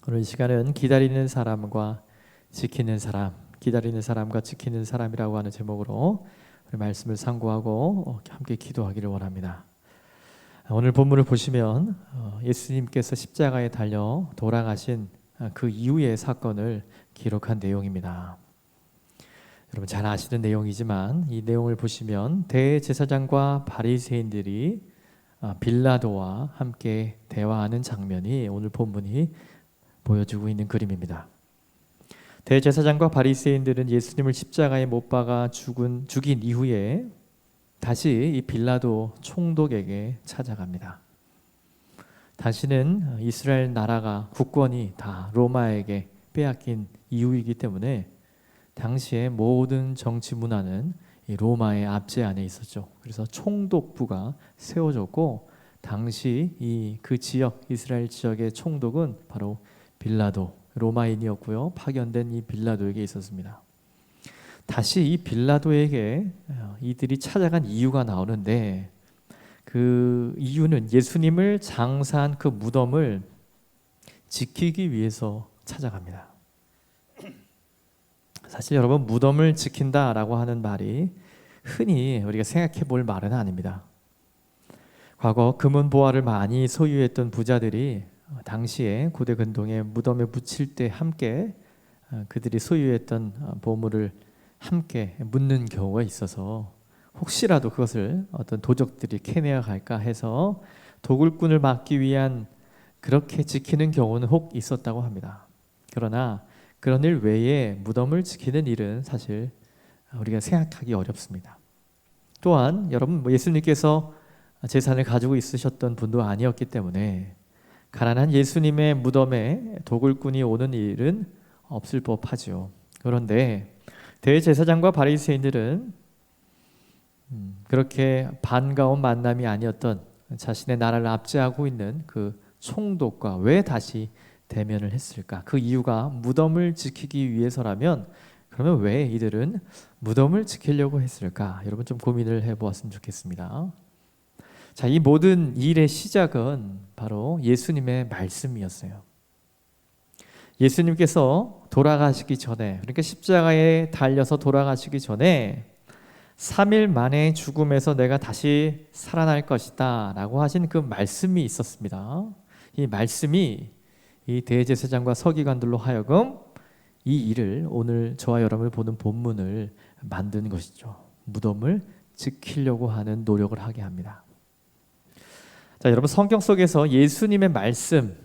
오늘 이 시간은 기다리는 사람과 지키는 사람, 기다리는 사람과 지키는 사람이라고 하는 제목으로 우리 말씀을 상고하고 함께 기도하기를 원합니다. 오늘 본문을 보시면 예수님께서 십자가에 달려 돌아가신 그 이후의 사건을 기록한 내용입니다. 여러분 잘 아시는 내용이지만 이 내용을 보시면 대제사장과 바리새인들이 빌라도와 함께 대화하는 장면이 오늘 본문이 보여주고 있는 그림입니다. 대제사장과 바리새인들은 예수님을 십자가에 못 박아 죽인 이후에 다시 이 빌라도 총독에게 찾아갑니다. 다시는 이스라엘 나라가 국권이 다 로마에게 빼앗긴 이후이기 때문에 당시의 모든 정치 문화는 이 로마의 압제 안에 있었죠. 그래서 총독부가 세워졌고 당시 그 지역 이스라엘 지역의 총독은 바로 빌라도 로마인이었고요. 파견된 이 빌라도에게 있었습니다. 다시 이 빌라도에게 이들이 찾아간 이유가 나오는데 그 이유는 예수님을 장사한 그 무덤을 지키기 위해서 찾아갑니다. 사실 여러분 무덤을 지킨다라고 하는 말이 흔히 우리가 생각해 볼 말은 아닙니다. 과거 금은 보화를 많이 소유했던 부자들이 당시에 고대 근동에 무덤에 묻힐 때 함께 그들이 소유했던 보물을 함께 묻는 경우가 있어서 혹시라도 그것을 어떤 도적들이 캐내어 갈까 해서 도굴꾼을 막기 위한 그렇게 지키는 경우는 혹 있었다고 합니다. 그러나 그런 일 외에 무덤을 지키는 일은 사실 우리가 생각하기 어렵습니다. 또한 여러분 예수님께서 재산을 가지고 있으셨던 분도 아니었기 때문에 가난한 예수님의 무덤에 도굴꾼이 오는 일은 없을 법하죠. 그런데 대제사장과 바리새인들은 그렇게 반가운 만남이 아니었던 자신의 나라를 압제하고 있는 그 총독과 왜 다시 대면을 했을까? 그 이유가 무덤을 지키기 위해서라면 그러면 왜 이들은 무덤을 지키려고 했을까? 여러분 좀 고민을 해보았으면 좋겠습니다. 자, 이 모든 일의 시작은 바로 예수님의 말씀이었어요. 예수님께서 돌아가시기 전에, 그러니까 십자가에 달려서 돌아가시기 전에 3일 만에 죽음에서 내가 다시 살아날 것이다 라고 하신 그 말씀이 있었습니다. 이 말씀이 이 대제사장과 서기관들로 하여금 이 일을 오늘 저와 여러분을 보는 본문을 만든 것이죠. 무덤을 지키려고 하는 노력을 하게 합니다. 자, 여러분 성경 속에서 예수님의 말씀,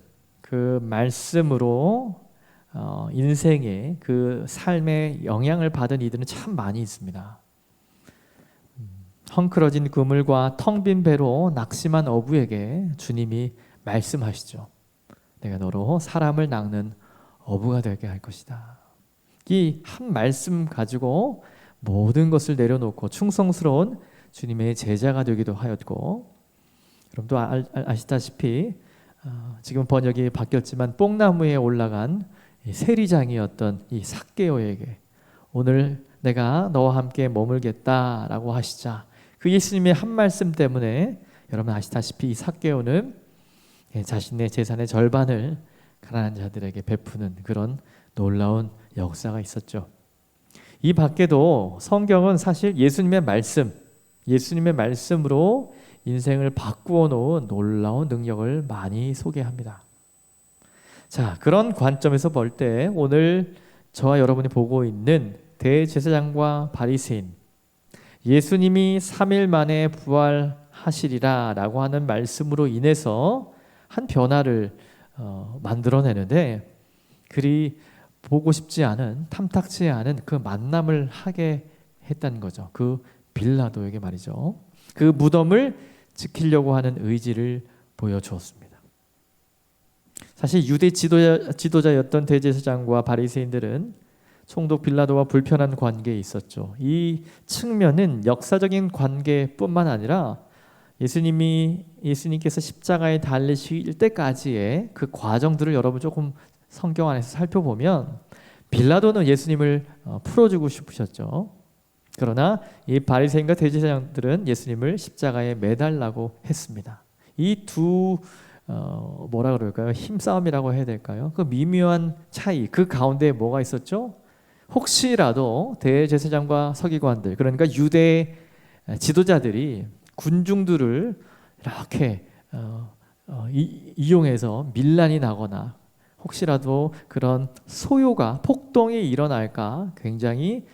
그 말씀으로 인생의 그 삶에 영향을 받은 이들은 참 많이 있습니다. 헝클어진 그물과 텅 빈 배로 낙심한 어부에게 주님이 말씀하시죠. 내가 너로 사람을 낚는 어부가 되게 할 것이다. 이 한 말씀 가지고 모든 것을 내려놓고 충성스러운 주님의 제자가 되기도 하였고, 여러분도 아시다시피 지금 번역이 바뀌었지만 뽕나무에 올라간 세리장이었던 이 삭개오에게 오늘 내가 너와 함께 머물겠다라고 하시자 그 예수님의 한 말씀 때문에 여러분 아시다시피 이 삭개오는 자신의 재산의 절반을 가난한 자들에게 베푸는 그런 놀라운 역사가 있었죠. 이 밖에도 성경은 사실 예수님의 말씀으로 인생을 바꾸어 놓은 놀라운 능력을 많이 소개합니다. 자, 그런 관점에서 볼 때 오늘 저와 여러분이 보고 있는 대제사장과 바리새인, 예수님이 3일 만에 부활하시리라 라고 하는 말씀으로 인해서 한 변화를 만들어내는데 그리 보고 싶지 않은, 탐탁지 않은 그 만남을 하게 했다는 거죠. 그 빌라도에게 말이죠. 그 무덤을 지키려고 하는 의지를 보여주었습니다. 사실 유대 지도자였던 대제사장과 바리새인들은 총독 빌라도와 불편한 관계에 있었죠. 이 측면은 역사적인 관계뿐만 아니라 예수님께서 십자가에 달리실 때까지의 그 과정들을 여러분 조금 성경 안에서 살펴보면 빌라도는 예수님을 풀어주고 싶으셨죠. 그러나 이 바리새인과 대제사장들은 예수님을 십자가에 매달라고 했습니다. 이 두 뭐라 그럴까요? 힘싸움이라고 해야 될까요? 그 미묘한 차이, 그 가운데 뭐가 있었죠? 혹시라도 대제사장과 서기관들, 그러니까 유대 지도자들이 군중들을 이렇게 이용해서 밀란이 나거나 혹시라도 그런 소요가 폭동이 일어날까 굉장히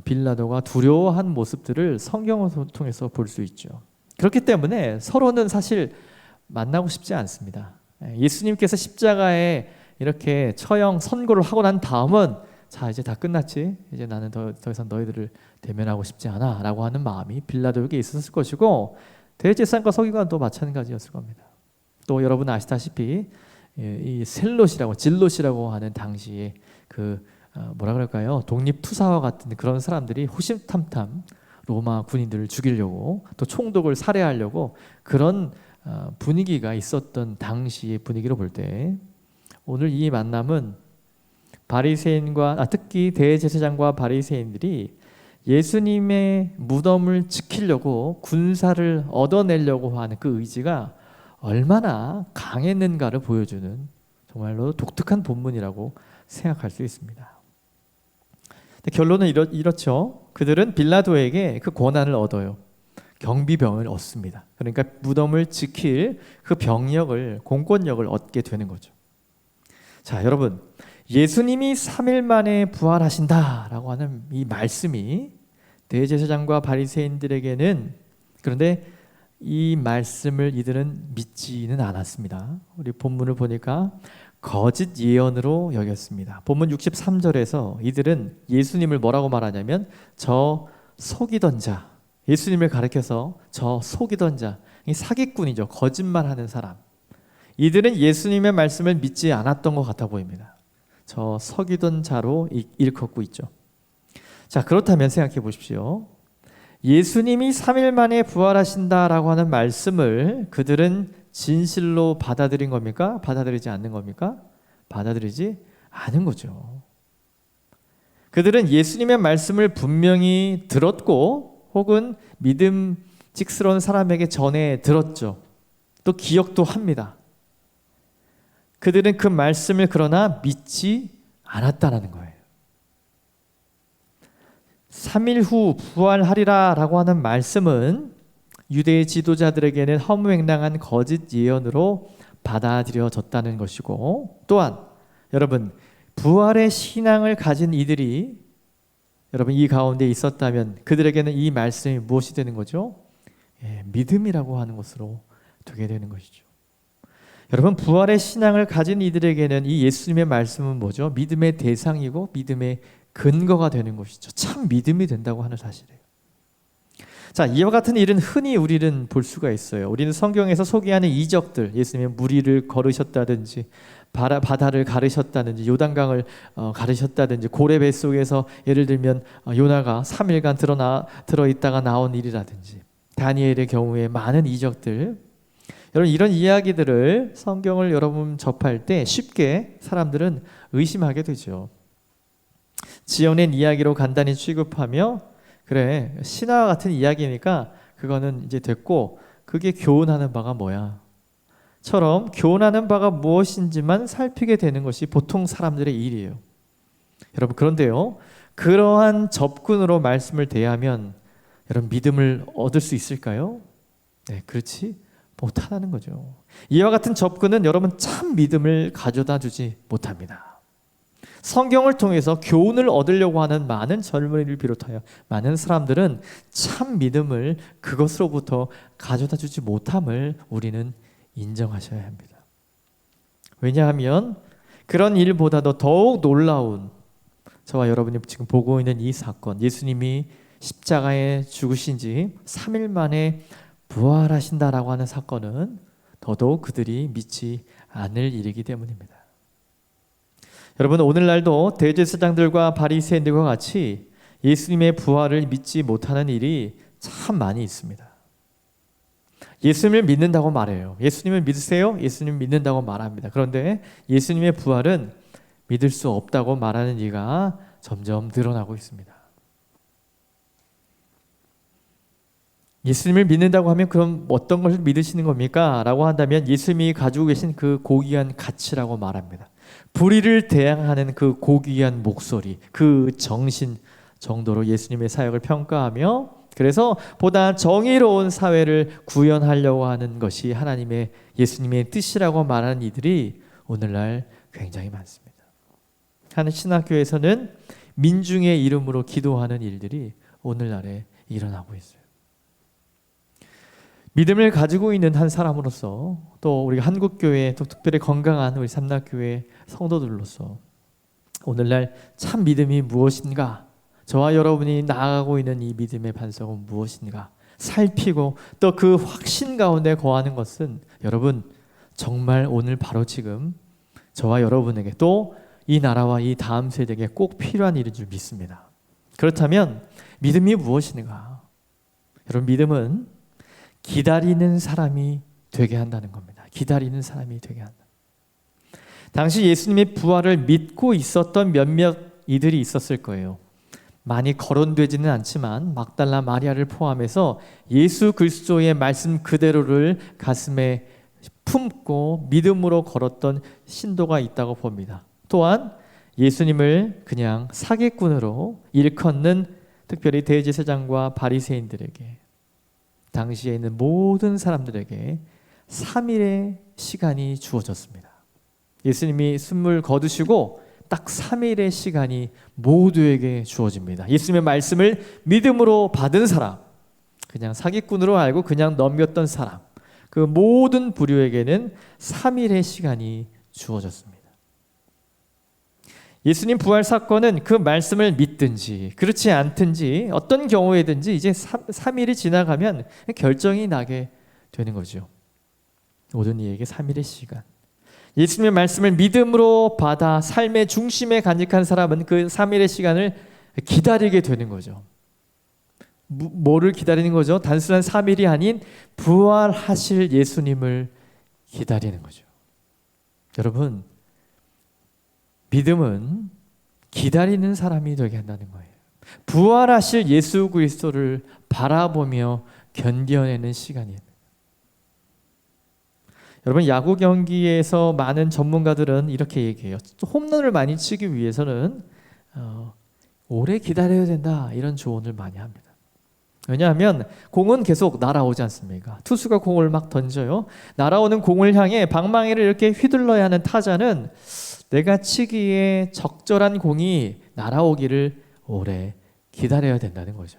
빌라도가 두려워한 모습들을 성경을 통해서 볼 수 있죠. 그렇기 때문에 서로는 사실 만나고 싶지 않습니다. 예수님께서 십자가에 이렇게 처형 선고를 하고 난 다음은 자 이제 다 끝났지, 이제 나는 더 이상 너희들을 대면하고 싶지 않아 라고 하는 마음이 빌라도에게 있었을 것이고, 대제사장과 서기관도 마찬가지였을 겁니다. 또 여러분 아시다시피 이 셀롯이라고 질롯이라고 하는 당시에 그 뭐라 그럴까요? 독립투사와 같은 그런 사람들이 호심탐탐 로마 군인들을 죽이려고 또 총독을 살해하려고 그런 분위기가 있었던 당시의 분위기로 볼 때, 오늘 이 만남은 바리새인과 특히 대제사장과 바리새인들이 예수님의 무덤을 지키려고 군사를 얻어내려고 하는 그 의지가 얼마나 강했는가를 보여주는 정말로 독특한 본문이라고 생각할 수 있습니다. 결론은 이렇죠. 그들은 빌라도에게 그 권한을 얻어요. 경비병을 얻습니다. 그러니까 무덤을 지킬 그 병력을, 공권력을 얻게 되는 거죠. 자, 여러분, 예수님이 3일 만에 부활하신다라고 하는 이 말씀이 대제사장과 바리새인들에게는, 그런데 이 말씀을 이들은 믿지는 않았습니다. 우리 본문을 보니까 거짓 예언으로 여겼습니다. 본문 63절에서 이들은 예수님을 뭐라고 말하냐면 저 속이던 자, 예수님을 가리켜서 저 속이던 자, 이 사기꾼이죠. 거짓말하는 사람. 이들은 예수님의 말씀을 믿지 않았던 것 같아 보입니다. 저 속이던 자로 일컫고 있죠. 자, 그렇다면 생각해 보십시오. 예수님이 3일 만에 부활하신다라고 하는 말씀을 그들은 진실로 받아들인 겁니까? 받아들이지 않는 겁니까? 받아들이지 않은 거죠. 그들은 예수님의 말씀을 분명히 들었고 혹은 믿음직스러운 사람에게 전해 들었죠. 또 기억도 합니다. 그들은 그 말씀을 그러나 믿지 않았다는 거예요. 3일 후 부활하리라 라고 하는 말씀은 유대의 지도자들에게는 허무맹랑한 거짓 예언으로 받아들여졌다는 것이고, 또한 여러분 부활의 신앙을 가진 이들이 여러분 이 가운데 있었다면 그들에게는 이 말씀이 무엇이 되는 거죠? 믿음이라고 하는 것으로 되게 되는 것이죠. 여러분 부활의 신앙을 가진 이들에게는 이 예수님의 말씀은 뭐죠? 믿음의 대상이고 믿음의 근거가 되는 것이죠. 참 믿음이 된다고 하는 사실이에요. 자, 이와 같은 일은 흔히 우리는 볼 수가 있어요. 우리는 성경에서 소개하는 이적들, 예수님의 무리를 걸으셨다든지 바다를 가르셨다든지 요단강을 가르셨다든지 고래 뱃속에서 예를 들면 요나가 3일간 들어있다가 나온 일이라든지 다니엘의 경우에 많은 이적들, 여러분 이런 이야기들을 성경을 여러분 접할 때 쉽게 사람들은 의심하게 되죠. 지어낸 이야기로 간단히 취급하며 그래 신화 같은 이야기니까 그거는 이제 됐고 그게 교훈하는 바가 뭐야? 처럼 교훈하는 바가 무엇인지만 살피게 되는 것이 보통 사람들의 일이에요. 여러분 그런데요, 그러한 접근으로 말씀을 대하면 여러분 믿음을 얻을 수 있을까요? 네, 그렇지 못하다는 거죠. 이와 같은 접근은 여러분 참 믿음을 가져다 주지 못합니다. 성경을 통해서 교훈을 얻으려고 하는 많은 젊은이를 비롯하여 많은 사람들은 참 믿음을 그것으로부터 가져다 주지 못함을 우리는 인정하셔야 합니다. 왜냐하면 그런 일보다도 더욱 놀라운 저와 여러분이 지금 보고 있는 이 사건, 예수님이 십자가에 죽으신 지 3일 만에 부활하신다라고 하는 사건은 더더욱 그들이 믿지 않을 일이기 때문입니다. 여러분 오늘날도 대제사장들과 바리새인들과 같이 예수님의 부활을 믿지 못하는 일이 참 많이 있습니다. 예수님을 믿는다고 말해요. 예수님을 믿으세요? 예수님 믿는다고 말합니다. 그런데 예수님의 부활은 믿을 수 없다고 말하는 이가 점점 늘어나고 있습니다. 예수님을 믿는다고 하면 그럼 어떤 것을 믿으시는 겁니까? 라고 한다면 예수님이 가지고 계신 그 고귀한 가치라고 말합니다. 불의를 대항하는 그 고귀한 목소리, 그 정신 정도로 예수님의 사역을 평가하며, 그래서 보다 정의로운 사회를 구현하려고 하는 것이 하나님의, 예수님의 뜻이라고 말하는 이들이 오늘날 굉장히 많습니다. 한 신학교에서는 민중의 이름으로 기도하는 일들이 오늘날에 일어나고 있어요. 믿음을 가지고 있는 한 사람으로서, 또 우리 한국교회, 또 특별히 건강한 우리 삼락교회 성도들로서 오늘날 참 믿음이 무엇인가, 저와 여러분이 나아가고 있는 이 믿음의 반석은 무엇인가 살피고 또 그 확신 가운데 거하는 것은 여러분 정말 오늘 바로 지금 저와 여러분에게, 또 이 나라와 이 다음 세대에게 꼭 필요한 일인 줄 믿습니다. 그렇다면 믿음이 무엇인가? 여러분, 믿음은 기다리는 사람이 되게 한다는 겁니다. 기다리는 사람이 되게 한다. 당시 예수님의 부활을 믿고 있었던 몇몇 이들이 있었을 거예요. 많이 거론되지는 않지만 막달라 마리아를 포함해서 예수 그리스도의 말씀 그대로를 가슴에 품고 믿음으로 걸었던 신도가 있다고 봅니다. 또한 예수님을 그냥 사기꾼으로 일컫는 특별히 대제사장과 바리새인들에게, 당시에 있는 모든 사람들에게 3일의 시간이 주어졌습니다. 예수님이 숨을 거두시고 딱 3일의 시간이 모두에게 주어집니다. 예수님의 말씀을 믿음으로 받은 사람, 그냥 사기꾼으로 알고 그냥 넘겼던 사람, 그 모든 부류에게는 3일의 시간이 주어졌습니다. 예수님 부활 사건은 그 말씀을 믿든지 그렇지 않든지 어떤 경우에든지 이제 3일이 지나가면 결정이 나게 되는 거죠. 모든 이에게 3일의 시간. 예수님의 말씀을 믿음으로 받아 삶의 중심에 간직한 사람은 그 3일의 시간을 기다리게 되는 거죠. 뭐를 기다리는 거죠? 단순한 3일이 아닌 부활하실 예수님을 기다리는 거죠. 여러분, 믿음은 기다리는 사람이 되게 한다는 거예요. 부활하실 예수 그리스도를 바라보며 견뎌내는 시간이에요. 여러분, 야구 경기에서 많은 전문가들은 이렇게 얘기해요. 홈런을 많이 치기 위해서는 오래 기다려야 된다, 이런 조언을 많이 합니다. 왜냐하면 공은 계속 날아오지 않습니까? 투수가 공을 막 던져요. 날아오는 공을 향해 방망이를 이렇게 휘둘러야 하는 타자는 내가 치기에 적절한 공이 날아오기를 오래 기다려야 된다는 거죠.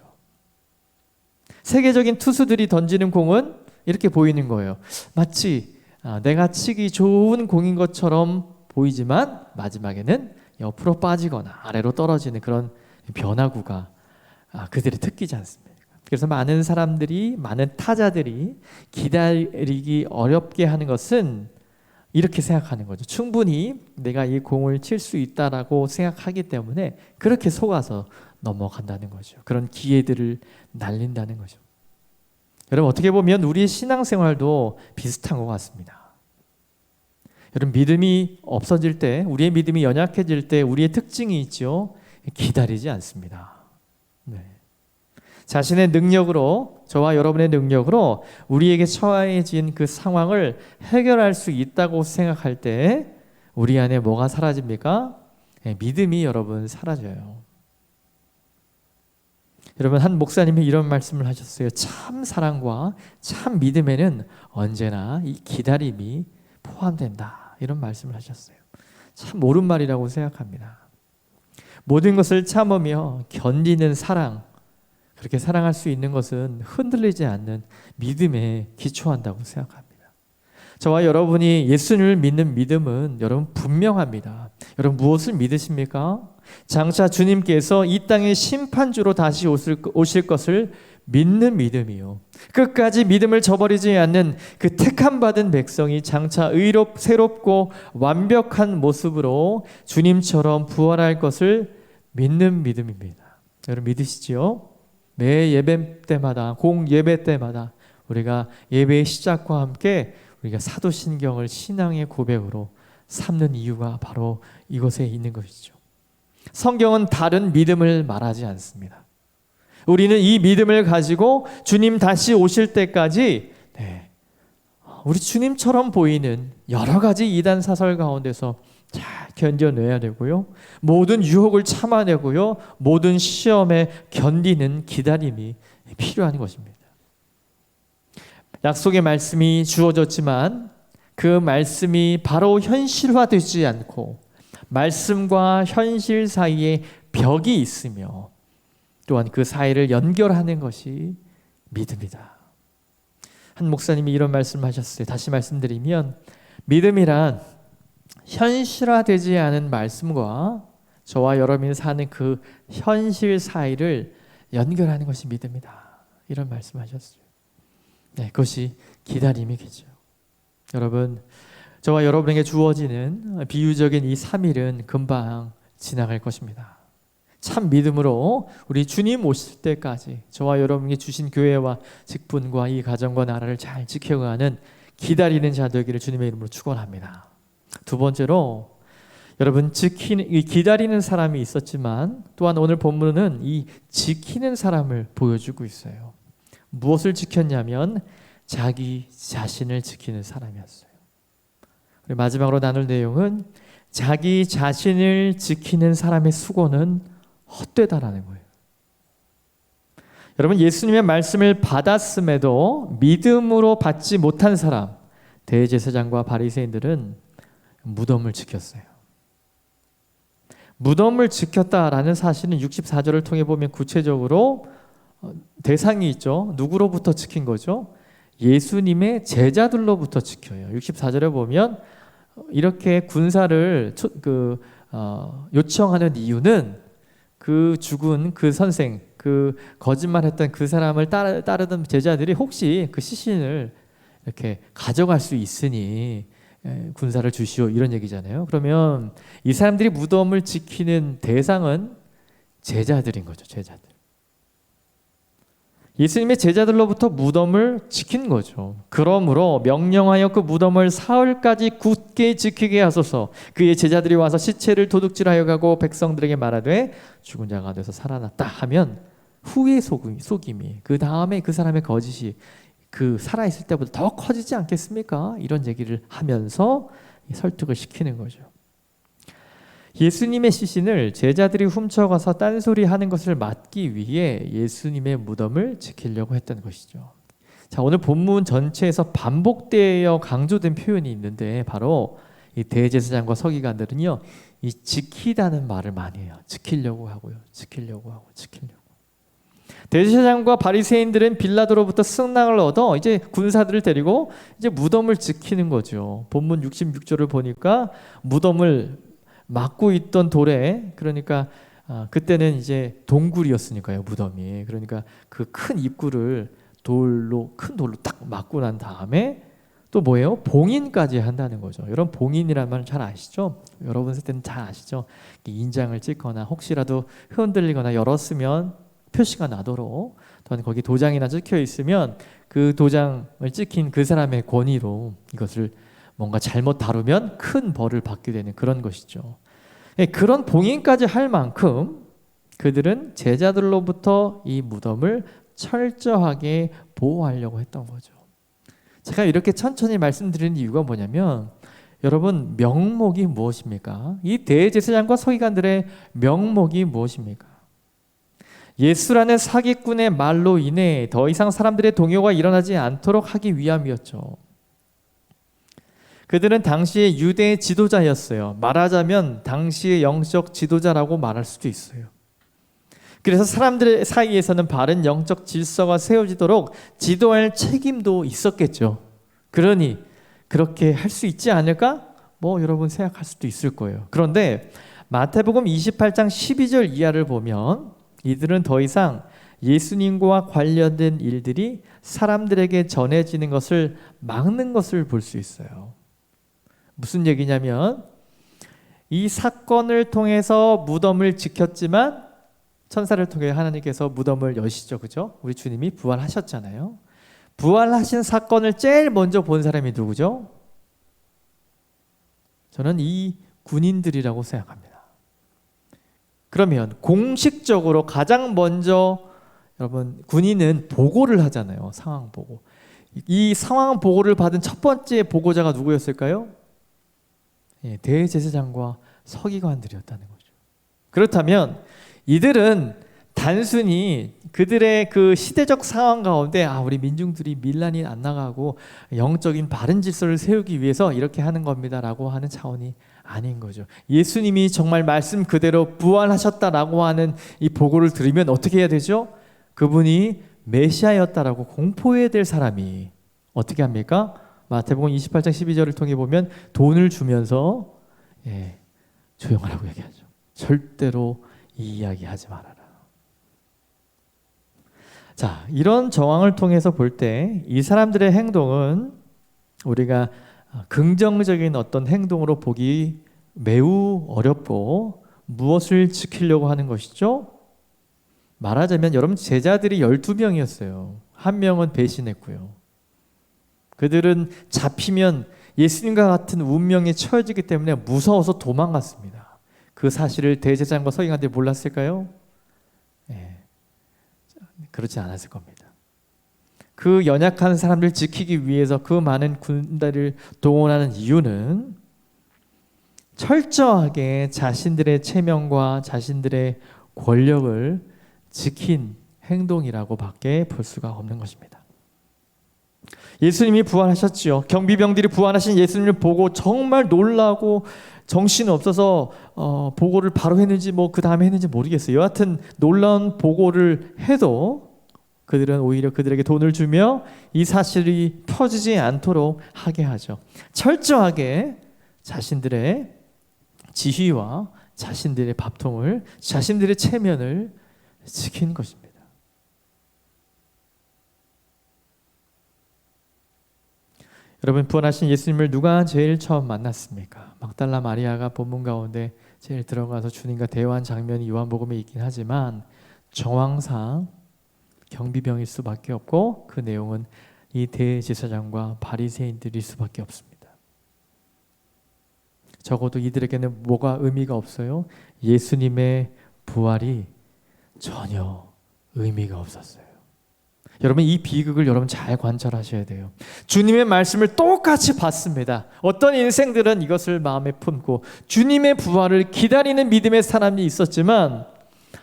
세계적인 투수들이 던지는 공은 이렇게 보이는 거예요. 마치 내가 치기 좋은 공인 것처럼 보이지만 마지막에는 옆으로 빠지거나 아래로 떨어지는 그런 변화구가 그들의 특기지 않습니까? 그래서 많은 사람들이, 많은 타자들이 기다리기 어렵게 하는 것은 이렇게 생각하는 거죠. 충분히 내가 이 공을 칠 수 있다라고 생각하기 때문에 그렇게 속아서 넘어간다는 거죠. 그런 기회들을 날린다는 거죠. 여러분, 어떻게 보면 우리의 신앙생활도 비슷한 것 같습니다. 여러분, 믿음이 없어질 때, 우리의 믿음이 연약해질 때 우리의 특징이 있죠. 기다리지 않습니다. 네. 자신의 능력으로, 저와 여러분의 능력으로 우리에게 처해진 그 상황을 해결할 수 있다고 생각할 때 우리 안에 뭐가 사라집니까? 믿음이 여러분 사라져요. 여러분, 한 목사님이 이런 말씀을 하셨어요. 참 사랑과 참 믿음에는 언제나 이 기다림이 포함된다, 이런 말씀을 하셨어요. 참 옳은 말이라고 생각합니다. 모든 것을 참으며 견디는 사랑, 그렇게 사랑할 수 있는 것은 흔들리지 않는 믿음에 기초한다고 생각합니다. 저와 여러분이 예수님을 믿는 믿음은 여러분 분명합니다. 여러분, 무엇을 믿으십니까? 장차 주님께서 이 땅의 심판주로 다시 오실 것을 믿는 믿음이요, 끝까지 믿음을 저버리지 않는 그 택함 받은 백성이 장차 새롭고 완벽한 모습으로 주님처럼 부활할 것을 믿는 믿음입니다. 여러분, 믿으시지요? 매 예배 때마다, 공 예배 때마다 우리가 예배의 시작과 함께 우리가 사도신경을 신앙의 고백으로 삼는 이유가 바로 이것에 있는 것이죠. 성경은 다른 믿음을 말하지 않습니다. 우리는 이 믿음을 가지고 주님 다시 오실 때까지 우리 주님처럼 보이는 여러 가지 이단 사설 가운데서 잘 견뎌내야 되고요. 모든 유혹을 참아내고요. 모든 시험에 견디는 기다림이 필요한 것입니다. 약속의 말씀이 주어졌지만 그 말씀이 바로 현실화되지 않고 말씀과 현실 사이에 벽이 있으며 또한 그 사이를 연결하는 것이 믿음이다. 한 목사님이 이런 말씀을 하셨어요. 다시 말씀드리면 믿음이란 현실화되지 않은 말씀과 저와 여러분이 사는 그 현실 사이를 연결하는 것이 믿음이다. 이런 말씀하셨어요. 그것이 기다림이겠죠. 여러분, 저와 여러분에게 주어지는 비유적인 이 3일은 금방 지나갈 것입니다. 참 믿음으로 우리 주님 오실 때까지 저와 여러분에게 주신 교회와 직분과 이 가정과 나라를 잘 지켜가는 기다리는 자 되기를 주님의 이름으로 축원합니다. 두 번째로 여러분 기다리는 사람이 있었지만 또한 오늘 본문은 이 지키는 사람을 보여주고 있어요. 무엇을 지켰냐면 자기 자신을 지키는 사람이었어요. 우리 마지막으로 나눌 내용은 자기 자신을 지키는 사람의 수고는 헛되다라는 거예요. 여러분, 예수님의 말씀을 받았음에도 믿음으로 받지 못한 사람, 대제사장과 바리새인들은 무덤을 지켰어요. 무덤을 지켰다라는 사실은 64절을 통해 보면 구체적으로 대상이 있죠. 누구로부터 지킨 거죠? 예수님의 제자들로부터 지켜요. 64절에 보면 이렇게 군사를 요청하는 이유는 그 죽은 그 선생, 그 거짓말했던 그 사람을 따르던 제자들이 혹시 그 시신을 이렇게 가져갈 수 있으니 군사를 주시오, 이런 얘기잖아요. 그러면 이 사람들이 무덤을 지키는 대상은 제자들인 거죠. 제자들. 예수님의 제자들로부터 무덤을 지킨 거죠. 그러므로 명령하여 그 무덤을 사흘까지 굳게 지키게 하소서. 그의 제자들이 와서 시체를 도둑질하여 가고 백성들에게 말하되 죽은 자가 돼서 살아났다 하면 후의 속임이 그 다음에 그 사람의 거짓이 그 살아있을 때보다 더 커지지 않겠습니까? 이런 얘기를 하면서 설득을 시키는 거죠. 예수님의 시신을 제자들이 훔쳐가서 딴소리하는 것을 막기 위해 예수님의 무덤을 지키려고 했던 것이죠. 자, 오늘 본문 전체에서 반복되어 강조된 표현이 있는데 바로 이 대제사장과 서기관들은요, 이 지키다는 말을 많이 해요. 지키려고 하고요. 지키려고 하고 지키려고. 대제사장과 바리새인들은 빌라도로부터 승낙을 얻어 이제 군사들을 데리고 이제 무덤을 지키는 거죠. 본문 66절을 보니까 무덤을 막고 있던 돌에, 그러니까 그때는 이제 동굴이었으니까요, 무덤이. 그러니까 그 큰 입구를 큰 돌로 딱 막고 난 다음에 또 뭐예요? 봉인까지 한다는 거죠. 여러분, 봉인이라는 말 잘 아시죠? 여러분 세대는 잘 아시죠? 인장을 찍거나 혹시라도 흔들리거나 열었으면 표시가 나도록, 또한 거기 도장이나 찍혀 있으면 그 도장을 찍힌 그 사람의 권위로 이것을 뭔가 잘못 다루면 큰 벌을 받게 되는 그런 것이죠. 그런 봉인까지 할 만큼 그들은 제자들로부터 이 무덤을 철저하게 보호하려고 했던 거죠. 제가 이렇게 천천히 말씀드리는 이유가 뭐냐면, 여러분, 명목이 무엇입니까? 이 대제사장과 서기관들의 명목이 무엇입니까? 예수라는 사기꾼의 말로 인해 더 이상 사람들의 동요가 일어나지 않도록 하기 위함이었죠. 그들은 당시의 유대의 지도자였어요. 말하자면 당시의 영적 지도자라고 말할 수도 있어요. 그래서 사람들 사이에서는 바른 영적 질서가 세워지도록 지도할 책임도 있었겠죠. 그러니 그렇게 할 수 있지 않을까? 여러분 생각할 수도 있을 거예요. 그런데 마태복음 28장 12절 이하를 보면 이들은 더 이상 예수님과 관련된 일들이 사람들에게 전해지는 것을 막는 것을 볼 수 있어요. 무슨 얘기냐면, 이 사건을 통해서 무덤을 지켰지만 천사를 통해 하나님께서 무덤을 여시죠. 그죠? 우리 주님이 부활하셨잖아요. 부활하신 사건을 제일 먼저 본 사람이 누구죠? 저는 이 군인들이라고 생각합니다. 그러면 공식적으로 가장 먼저 여러분, 군인은 보고를 하잖아요. 상황 보고. 이 상황 보고를 받은 첫 번째 보고자가 누구였을까요? 예, 대제사장과 서기관들이었다는 거죠. 그렇다면 이들은 단순히 그들의 그 시대적 상황 가운데 우리 민중들이 밀란이 안 나가고 영적인 바른 질서를 세우기 위해서 이렇게 하는 겁니다라고 하는 차원이 아닌 거죠. 예수님이 정말 말씀 그대로 부활하셨다라고 하는 이 보고를 들으면 어떻게 해야 되죠? 그분이 메시아였다라고 공포해야 될 사람이 어떻게 합니까? 마태복음 28장 12절을 통해 보면 돈을 주면서 조용하라고 얘기하죠. 절대로 이 이야기 하지 말아라. 자, 이런 정황을 통해서 볼 때 이 사람들의 행동은 우리가 긍정적인 어떤 행동으로 보기 매우 어렵고 무엇을 지키려고 하는 것이죠? 말하자면 여러분, 제자들이 12명이었어요. 한 명은 배신했고요. 그들은 잡히면 예수님과 같은 운명에 처해지기 때문에 무서워서 도망갔습니다. 그 사실을 대제사장과 서기관들이 몰랐을까요? 그렇지 않았을 겁니다. 그 연약한 사람들 지키기 위해서 그 많은 군대를 동원하는 이유는 철저하게 자신들의 체면과 자신들의 권력을 지킨 행동이라고 밖에 볼 수가 없는 것입니다. 예수님이 부활하셨지요. 경비병들이 부활하신 예수님을 보고 정말 놀라고 정신 없어서 보고를 바로 했는지 그 다음에 했는지 모르겠어요. 여하튼 놀라운 보고를 해도 그들은 오히려 그들에게 돈을 주며 이 사실이 퍼지지 않도록 하게 하죠. 철저하게 자신들의 지위와 자신들의 밥통을, 자신들의 체면을 지키는 것입니다. 여러분, 부활하신 예수님을 누가 제일 처음 만났습니까? 막달라 마리아가 본문 가운데 제일 들어가서 주님과 대화한 장면이 요한복음에 있긴 하지만 정황상 경비병일 수밖에 없고 그 내용은 이 대제사장과 바리새인들일 수밖에 없습니다. 적어도 이들에게는 뭐가 의미가 없어요? 예수님의 부활이 전혀 의미가 없었어요. 여러분, 이 비극을 여러분 잘 관찰하셔야 돼요. 주님의 말씀을 똑같이 받습니다. 어떤 인생들은 이것을 마음에 품고 주님의 부활을 기다리는 믿음의 사람이 있었지만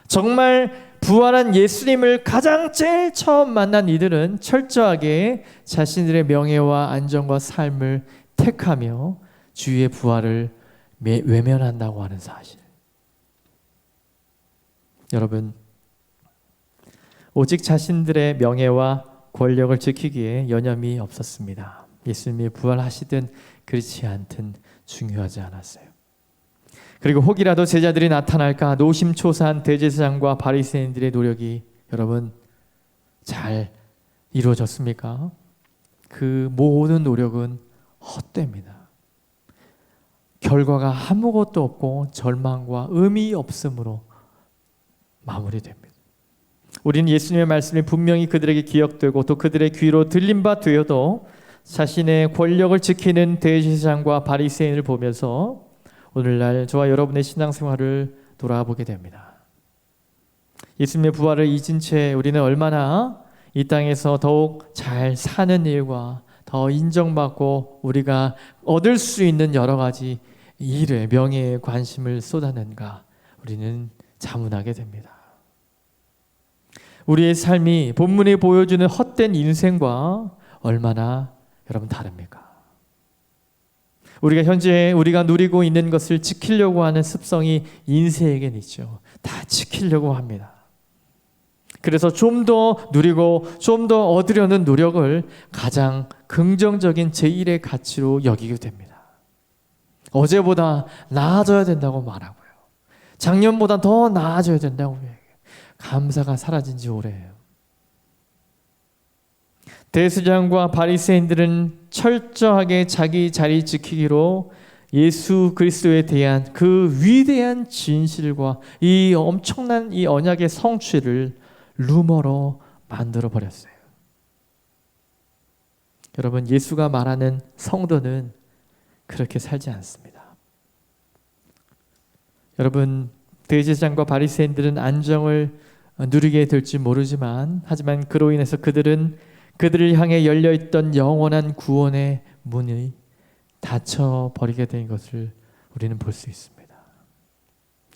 정말 부활한 예수님을 가장 제일 처음 만난 이들은 철저하게 자신들의 명예와 안정과 삶을 택하며 주의 부활을 외면한다고 하는 사실. 여러분, 오직 자신들의 명예와 권력을 지키기에 여념이 없었습니다. 예수님이 부활하시든 그렇지 않든 중요하지 않았어요. 그리고 혹이라도 제자들이 나타날까 노심초사한 대제사장과 바리새인들의 노력이 여러분 잘 이루어졌습니까? 그 모든 노력은 헛됩니다. 결과가 아무것도 없고 절망과 의미 없음으로 마무리됩니다. 우리는 예수님의 말씀이 분명히 그들에게 기억되고 또 그들의 귀로 들린 바 되어도 자신의 권력을 지키는 대제사장과 바리새인을 보면서 오늘날 저와 여러분의 신앙생활을 돌아보게 됩니다. 예수님의 부활을 잊은 채 우리는 얼마나 이 땅에서 더욱 잘 사는 일과 더 인정받고 우리가 얻을 수 있는 여러 가지 일에 명예에 관심을 쏟아낸가 우리는 자문하게 됩니다. 우리의 삶이 본문이 보여주는 헛된 인생과 얼마나 여러분 다릅니까? 우리가 누리고 있는 것을 지키려고 하는 습성이 인생에겐 있죠. 다 지키려고 합니다. 그래서 좀 더 누리고 좀 더 얻으려는 노력을 가장 긍정적인 제1의 가치로 여기게 됩니다. 어제보다 나아져야 된다고 말하고요. 작년보다 더 나아져야 된다고 얘기해요. 감사가 사라진 지 오래예요. 대제사장과 바리새인들은 철저하게 자기 자리 지키기로 예수 그리스도에 대한 그 위대한 진실과 이 엄청난 이 언약의 성취를 루머로 만들어 버렸어요. 여러분, 예수가 말하는 성도는 그렇게 살지 않습니다. 여러분, 대제사장과 바리새인들은 안정을 누리게 될지 모르지만 하지만 그로 인해서 그들을 향해 열려있던 영원한 구원의 문이 닫혀버리게 된 것을 우리는 볼 수 있습니다.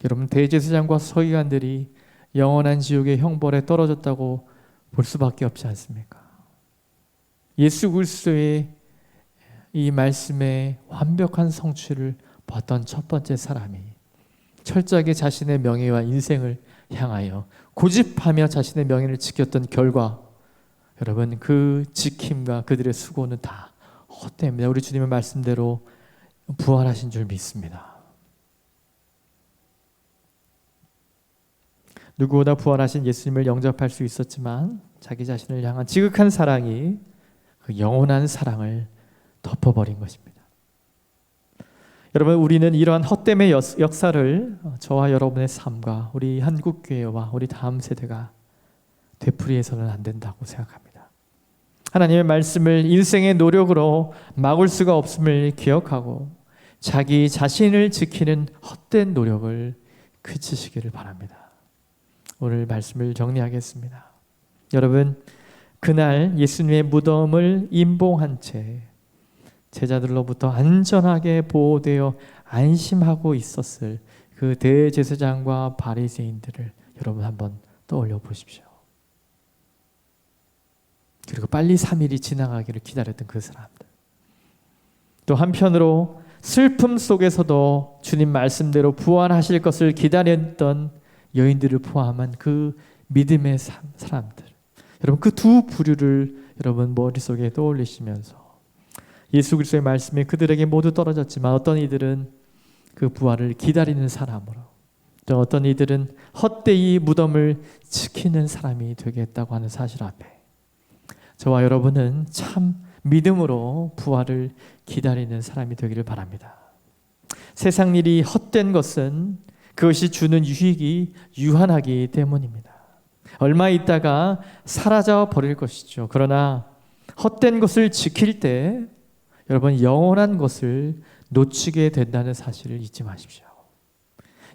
여러분, 대제사장과 서기관들이 영원한 지옥의 형벌에 떨어졌다고 볼 수밖에 없지 않습니까? 예수 그리스도의 이 말씀의 완벽한 성취를 봤던 첫 번째 사람이 철저하게 자신의 명예와 인생을 향하여 고집하며 자신의 명예를 지켰던 결과, 여러분, 그 지킴과 그들의 수고는 다 헛되입니다. 우리 주님의 말씀대로 부활하신 줄 믿습니다. 누구보다 부활하신 예수님을 영접할 수 있었지만 자기 자신을 향한 지극한 사랑이 그 영원한 사랑을 덮어버린 것입니다. 여러분, 우리는 이러한 헛됨의 역사를 저와 여러분의 삶과 우리 한국교회와 우리 다음 세대가 되풀이해서는 안 된다고 생각합니다. 하나님의 말씀을 인생의 노력으로 막을 수가 없음을 기억하고 자기 자신을 지키는 헛된 노력을 그치시기를 바랍니다. 오늘 말씀을 정리하겠습니다. 여러분, 그날 예수님의 무덤을 임봉한 채 제자들로부터 안전하게 보호되어 안심하고 있었을 그 대제사장과 바리새인들을 여러분 한번 떠올려 보십시오. 그리고 빨리 3일이 지나가기를 기다렸던 그 사람들. 또 한편으로 슬픔 속에서도 주님 말씀대로 부활하실 것을 기다렸던 여인들을 포함한 그 믿음의 사람들. 여러분, 그 두 부류를 여러분 머릿속에 떠올리시면서 예수 그리스도의 말씀이 그들에게 모두 떨어졌지만 어떤 이들은 그 부활을 기다리는 사람으로, 또 어떤 이들은 헛되이 무덤을 지키는 사람이 되겠다고 하는 사실 앞에 저와 여러분은 참 믿음으로 부활을 기다리는 사람이 되기를 바랍니다. 세상 일이 헛된 것은 그것이 주는 유익이 유한하기 때문입니다. 얼마 있다가 사라져 버릴 것이죠. 그러나 헛된 것을 지킬 때 여러분, 영원한 것을 놓치게 된다는 사실을 잊지 마십시오.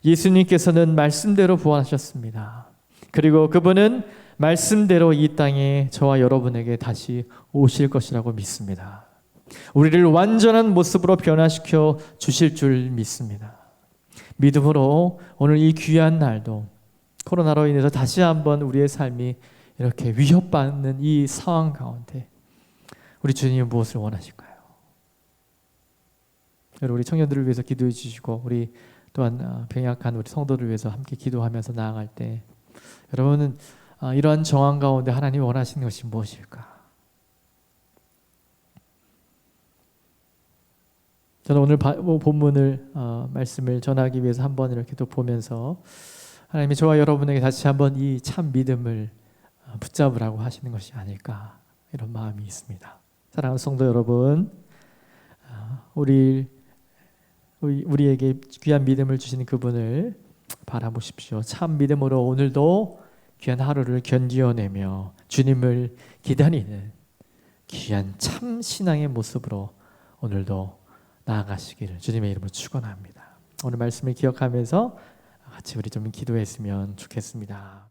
예수님께서는 말씀대로 부활하셨습니다. 그리고 그분은 말씀대로 이 땅에 저와 여러분에게 다시 오실 것이라고 믿습니다. 우리를 완전한 모습으로 변화시켜 주실 줄 믿습니다. 믿음으로 오늘 이 귀한 날도 코로나로 인해서 다시 한번 우리의 삶이 이렇게 위협받는 이 상황 가운데 우리 주님은 무엇을 원하실까요? 우리 청년들을 위해서 기도해 주시고 우리 또한 병약한 우리 성도를 위해서 함께 기도하면서 나아갈 때 여러분은 이러한 정황 가운데 하나님이 원하시는 것이 무엇일까? 저는 오늘 본문을 말씀을 전하기 위해서 한번 이렇게 또 보면서 하나님이 저와 여러분에게 다시 한번 이 참 믿음을 붙잡으라고 하시는 것이 아닐까, 이런 마음이 있습니다. 사랑하는 성도 여러분, 우리에게 귀한 믿음을 주시는 그분을 바라보십시오. 참 믿음으로 오늘도 귀한 하루를 견디어내며 주님을 기다리는 귀한 참 신앙의 모습으로 오늘도 나아가시기를 주님의 이름으로 축원합니다. 오늘 말씀을 기억하면서 같이 우리 좀 기도했으면 좋겠습니다.